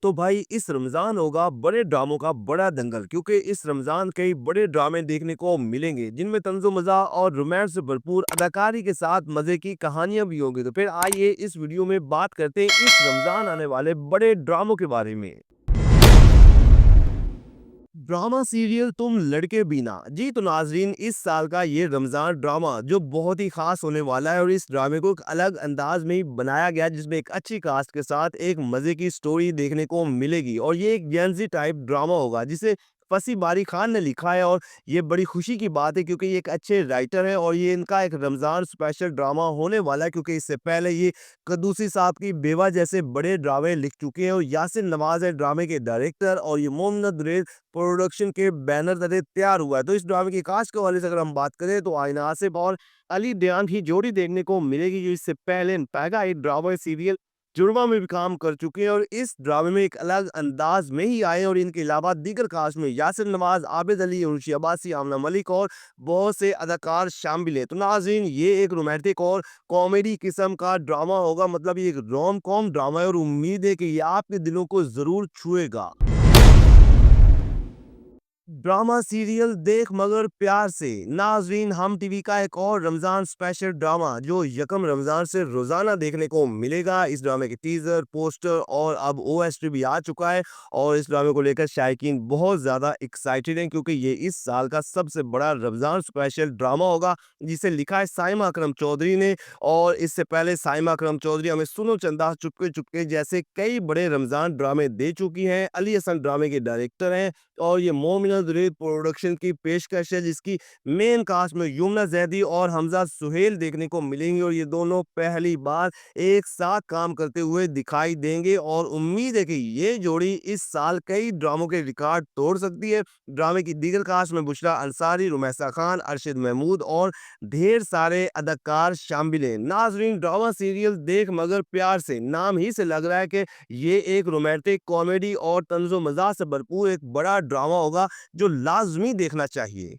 तो भाई इस रमज़ान होगा बड़े ड्रामों का बड़ा दंगल क्योंकि इस रमज़ान कई बड़े ड्रामे देखने को मिलेंगे जिनमें तंज़ो मज़ा और रोमांस से भरपूर अदाकारी के साथ मज़े की कहानियां भी होंगी। तो फिर आइए इस वीडियो में बात करते हैं इस रमज़ान आने वाले बड़े ड्रामों के बारे में। ड्रामा सीरियल तुम लड़के बीना जी तो नाजरीन इस साल का ये रमजान ड्रामा जो बहुत ही खास होने वाला है और इस ड्रामे को एक अलग अंदाज में ही बनाया गया है, जिसमें एक अच्छी कास्ट के साथ एक मजे की स्टोरी देखने को मिलेगी और ये एक जेंजी टाइप ड्रामा होगा जिसे फसी बारी खान ने लिखा है। और ये बड़ी खुशी की बात है क्योंकि ये एक अच्छे राइटर हैं और ये इनका एक रमजान स्पेशल ड्रामा होने वाला है क्योंकि इससे पहले ये कद्दूसी साहब की बेवा जैसे बड़े ड्रामे लिख चुके हैं और यासिर नवाज है ड्रामे के डायरेक्टर और ये मोहम्मद प्रोडक्शन के बैनर तले तैयार हुआ है। तो इस ड्रामे की कास्ट के हवाले से अगर हम बात करें तो आयना आसिफ और अली दयान की जोड़ी देखने को मिलेगी जो इससे पहले पैगा एक ड्रामा सीरियल जुड़वा में भी काम कर चुके हैं और इस ड्रामे में एक अलग अंदाज में ही आए। और इनके अलावा दीगर कास्ट में यासिर नवाज, आबिद अली, उर्शी अब्बासी, आमना मलिक और बहुत से अदाकार शामिल हैं। तो नाज़रीन ये एक रोमांटिक और कॉमेडी किस्म का ड्रामा होगा, मतलब ये एक रोम कॉम ड्रामा है और उम्मीद है कि ये आपके दिलों को जरूर छुएगा। ड्रामा सीरियल देख मगर प्यार से नाजरीन हम टीवी का एक और रमजान स्पेशल ड्रामा जो यकम रमजान से रोजाना देखने को मिलेगा। इस ड्रामे के टीजर, पोस्टर और अब ओएसटी भी आ चुका है और इस ड्रामे को लेकर शायकीन बहुत ज्यादा एक्साइटेड हैं क्योंकि ये इस साल का सबसे बड़ा रमजान स्पेशल ड्रामा होगा जिसे लिखा है साइमा अकरम चौधरी ने। और इससे पहले साइमा अकरम चौधरी हमें सुनो चंदा, चुपके चुपके जैसे कई बड़े रमजान ड्रामे दे चुकी हैं। अली हसन ड्रामे के डायरेक्टर हैं और ये मोमिना रेड प्रोडक्शन की पेशकश है जिसकी मेन कास्ट में युमना जैदी और हमजा सुहेल देखने को मिलेंगे और ये दोनों पहली बार एक साथ काम करते हुए दिखाई देंगे और उम्मीद है कि ये जोड़ी इस साल कई ड्रामों के रिकॉर्ड तोड़ सकती है। ड्रामे की दीगर कास्ट में बुशरा अंसारी, रुमैसा खान, अरशद महमूद और ढेर सारे अदाकार शामिल हैं। नाजरीन ड्रामा सीरियल देख मगर प्यार से नाम ही से लग रहा है कि ये एक रोमांटिक कॉमेडी और तंजो मज़ाक से भरपूर एक बड़ा ड्रामा होगा जो लाजमी देखना चाहिए।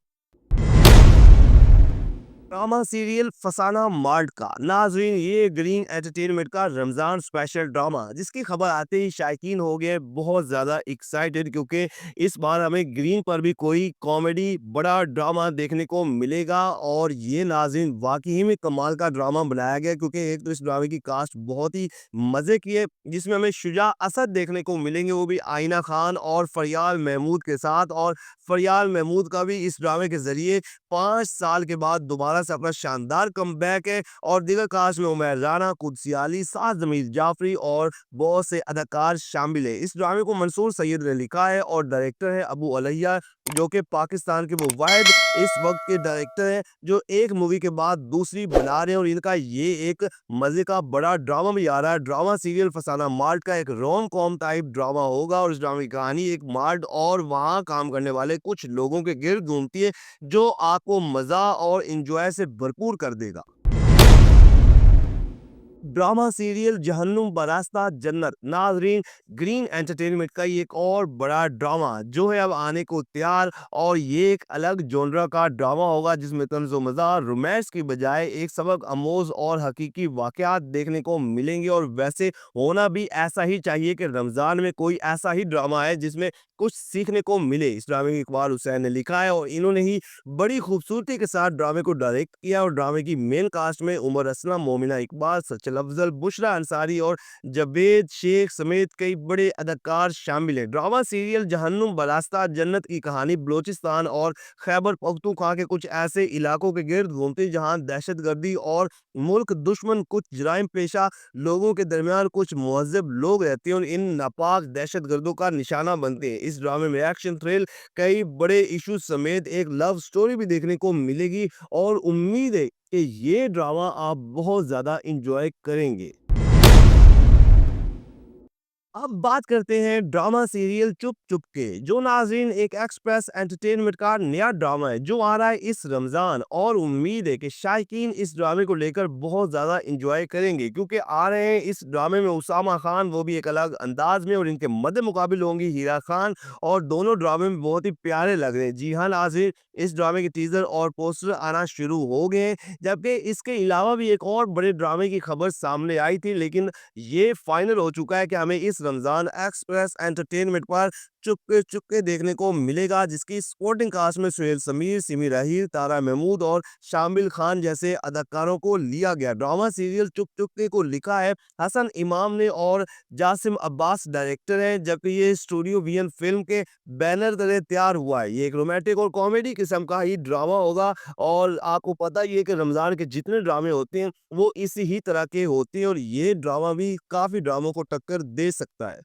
ड्रामा सीरियल फसाना मार्ट का नाजरीन ये ग्रीन एंटरटेनमेंट का रमजान स्पेशल ड्रामा जिसकी खबर आते ही शायकीन हो गए बहुत ज़्यादा एक्साइटेड क्योंकि इस बार हमें ग्रीन पर भी कोई कॉमेडी बड़ा ड्रामा देखने को मिलेगा और ये नाजरीन वाकई में कमाल का ड्रामा बनाया गया क्योंकि एक तो इस ड्रामे की कास्ट बहुत ही मज़े की है जिसमें हमें शुजा असद देखने को मिलेंगे, वो भी आईना खान और फरियाल महमूद के साथ। और फरियाल महमूद का भी इस ड्रामे के जरिए 5 साल के बाद दोबारा से अपना शानदार कमबैक है। और दीगर कास्ट में उमर राना, कुदसी आली, साद जमील जाफरी और बहुत से अदाकार शामिल है। इस ड्रामे को मंसूर सैयद ने लिखा है और डायरेक्टर है अबू अलैया जो कि पाकिस्तान के वो वाहिद इस वक्त के डायरेक्टर हैं जो एक मूवी के बाद दूसरी बना रहे हैं और इनका ये एक मजे का बड़ा ड्रामा भी आ रहा है। ड्रामा सीरियल फसाना मार्ट का एक रोम कॉम टाइप ड्रामा होगा और इस ड्रामे की कहानी एक मार्ट और वहाँ काम करने वाले कुछ लोगों के गिर्द घूमती है जो आपको मजा और इंजॉय से भरपूर कर देगा। ड्रामा सीरियल जहन्नुम बरास्ता जन्नत नाजरीन ग्रीन एंटरटेनमेंट का ये एक और बड़ा ड्रामा जो है अब आने को तैयार और ये एक अलग जोनरा का ड्रामा होगा जिसमें तंज़ो मज़ा रोमांस की बजाय एक सबक अमोज और हकीकी वाकयात देखने को मिलेंगे। और वैसे होना भी ऐसा ही चाहिए कि रमज़ान में कोई ऐसा ही ड्रामा है जिसमें कुछ सीखने को मिले। इस ड्रामे की इकबाल हुसैन ने लिखा है और इन्होंने ही बड़ी खूबसूरती के साथ ड्रामे को डायरेक्ट किया और ड्रामे की मेन कास्ट में उमर असलम, मोमिना इकबाल, सचल अफजल, बुशरा अंसारी और जवेद शेख समेत कई बड़े अदाकार शामिल हैं। ड्रामा सीरियल जहन्नुम बरास्ता जन्नत की कहानी बलोचिस्तान और खैबर पख्तूनख्वा के कुछ ऐसे इलाकों के गिर्द घूमती जहां दहशतगर्दी और मुल्क दुश्मन कुछ जराइम पेशा लोगों के दरमियान कुछ मुहज़्ज़ब लोग रहते हैं और इन नापाक दहशतगर्दों का निशाना बनते हैं। इस ड्रामे में एक्शन, थ्रिल, कई बड़े इश्यूज समेत एक लव स्टोरी भी देखने को मिलेगी और उम्मीद है कि ये ड्रामा आप बहुत ज़्यादा इंजॉय करेंगे। अब बात करते हैं ड्रामा सीरियल चुप चुप के जो नाजरीन एक एक्सप्रेस एंटरटेनमेंट का नया ड्रामा है जो आ रहा है इस रमजान और उम्मीद है कि शायकीन इस ड्रामे को लेकर बहुत ज्यादा इंजॉय करेंगे क्योंकि आ रहे हैं इस ड्रामे में उसामा खान, वो भी एक अलग अंदाज में, और इनके मद्दे मुकाबिल होंगी हीरा खान और दोनों ड्रामे में बहुत ही प्यारे लग रहे हैं। जी हाँ नाजरीन इस ड्रामे के टीजर और पोस्टर आना शुरू हो गए हैं जबकि इसके अलावा भी एक और बड़े ड्रामे की खबर सामने आई थी लेकिन ये फाइनल हो चुका है कि हमें इस रमजान एक्सप्रेस एंटरटेनमेंट पर चुपके चुपके देखने को मिलेगा, जिसकी सपोर्टिंग कास्ट में सुहेल समीर, सिमी राहील, तारा महमूद और शामिल खान जैसे अदाकारों को लिया गया। ड्रामा सीरियल चुप चुपके को लिखा है हसन इमाम ने और जासिम अब्बास डायरेक्टर हैं, जबकि ये स्टूडियो वीएन फिल्म के बैनर तले तैयार हुआ है। ये एक रोमांटिक और कॉमेडी किस्म का ही ड्रामा होगा और आपको पता ही है कि रमज़ान के जितने ड्रामे होते हैं वो इसी ही तरह के होते हैं और ये ड्रामा भी काफ़ी ड्रामों को टक्कर दे सकता है।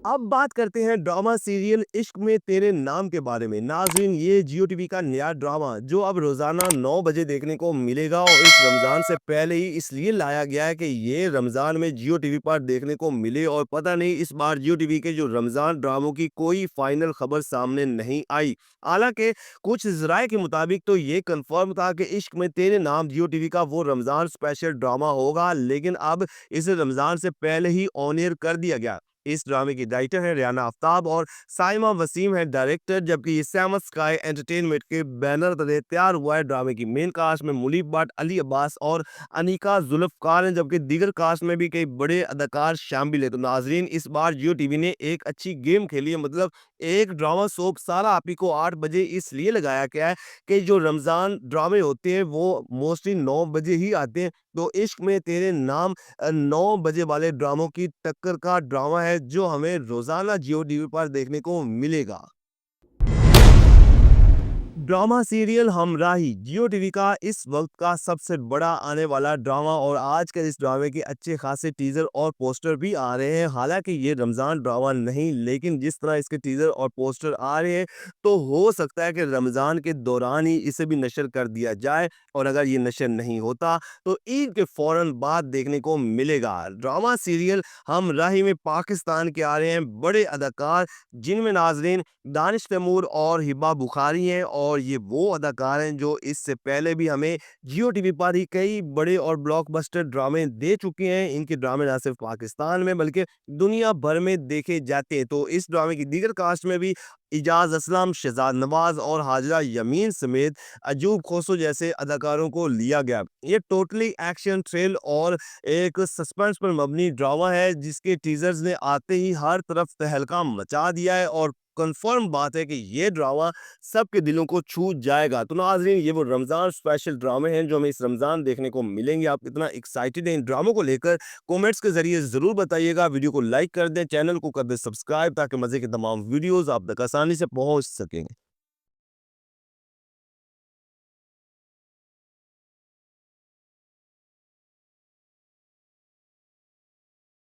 अब बात करते हैं ड्रामा सीरियल इश्क में तेरे नाम के बारे में। नाज़रीन, ये जियो टीवी का नया ड्रामा जो अब रोज़ाना 9 बजे देखने को मिलेगा और इस रमज़ान से पहले ही इसलिए लाया गया है कि ये रमज़ान में जियो टीवी पर देखने को मिले और पता नहीं इस बार जियो टीवी के जो रमज़ान ड्रामों की कोई फाइनल खबर सामने नहीं आई। हालांकि कुछ ज़राए के मुताबिक तो ये कंफर्म था कि इश्क में तेरे नाम जियो टीवी का वो रमज़ान स्पेशल ड्रामा होगा, लेकिन अब इसे रमज़ान से पहले ही ऑन एयर कर दिया गया। इस ड्रामे की राइटर है रियाना आफ्ताब और साइमा वसीम है डायरेक्टर, जबकि ये सैमस स्काई एंटरटेनमेंट के बैनर तले तैयार हुआ है। ड्रामे की मेन कास्ट में मुनीब भट्ट, अली अब्बास और अनिका जुल्फकार हैं, जबकि दीगर कास्ट में भी कई बड़े अदाकार शामिल है। तो नाजरीन, इस बार जियो टीवी ने एक अच्छी गेम खेली है, मतलब एक ड्रामा सोप सारा आप ही को 8 बजे इसलिए लगाया गया है कि जो रमज़ान ड्रामे होते हैं वो मोस्टली 9 बजे ही आते हैं। तो इश्क में तेरे नाम 9 बजे वाले ड्रामों की टक्कर का ड्रामा है जो हमें रोजाना जियो टीवी पर देखने को मिलेगा। ड्रामा सीरियल हमराही जियो टीवी का इस वक्त का सबसे बड़ा आने वाला ड्रामा और आज के इस ड्रामे के अच्छे खासे टीजर और पोस्टर भी आ रहे हैं। हालांकि ये रमज़ान ड्रामा नहीं, लेकिन जिस तरह इसके टीजर और पोस्टर आ रहे हैं तो हो सकता है कि रमज़ान के दौरान ही इसे भी नशर कर दिया जाए और अगर ये नशर नहीं होता तो ईद के फौरन बाद देखने को मिलेगा। ड्रामा सीरियल हमराही में पाकिस्तान के आ रहे हैं बड़े अदाकार, जिनमें नाजरीन दानिश तैमूर और हिबा बुखारी हैं और ये वो अदाकार हैं जो इससे पहले भी हमें जियो टीवी पर ही कई बड़े और ब्लॉकबस्टर ड्रामे दे चुके हैं। इनके ड्रामे ना सिर्फ पाकिस्तान में बल्कि दुनिया भर में देखे जाते हैं। तो इस ड्रामे की दीगर कास्ट में भी इजाज असलम, शहजाद नवाज और हाजरा यमीन समेत अजूब खोसो जैसे अदाकारों को लिया गया। ये टोटली एक्शन, थ्रिल और एक सस्पेंस पर मबनी ड्रामा है जिसके टीजर्स ने आते ही हर तरफ तहलका मचा दिया है और कंफर्म बात है कि ये ड्रामा सबके दिलों को छू जाएगा। तो नाज़रीन, ये वो रमज़ान स्पेशल ड्रामे हैं जो हमें इस रमज़ान देखने को मिलेंगे। आप कितना एक्साइटेड हैं इन ड्रामों को लेकर, कमेंट्स के ज़रिए ज़रूर बताइएगा। वीडियो को लाइक कर दें, चैनल को कर दें सब्सक्राइब ताकि मज़े के तमाम वीडियोज़ आप तक आसानी से पहुँच सकें।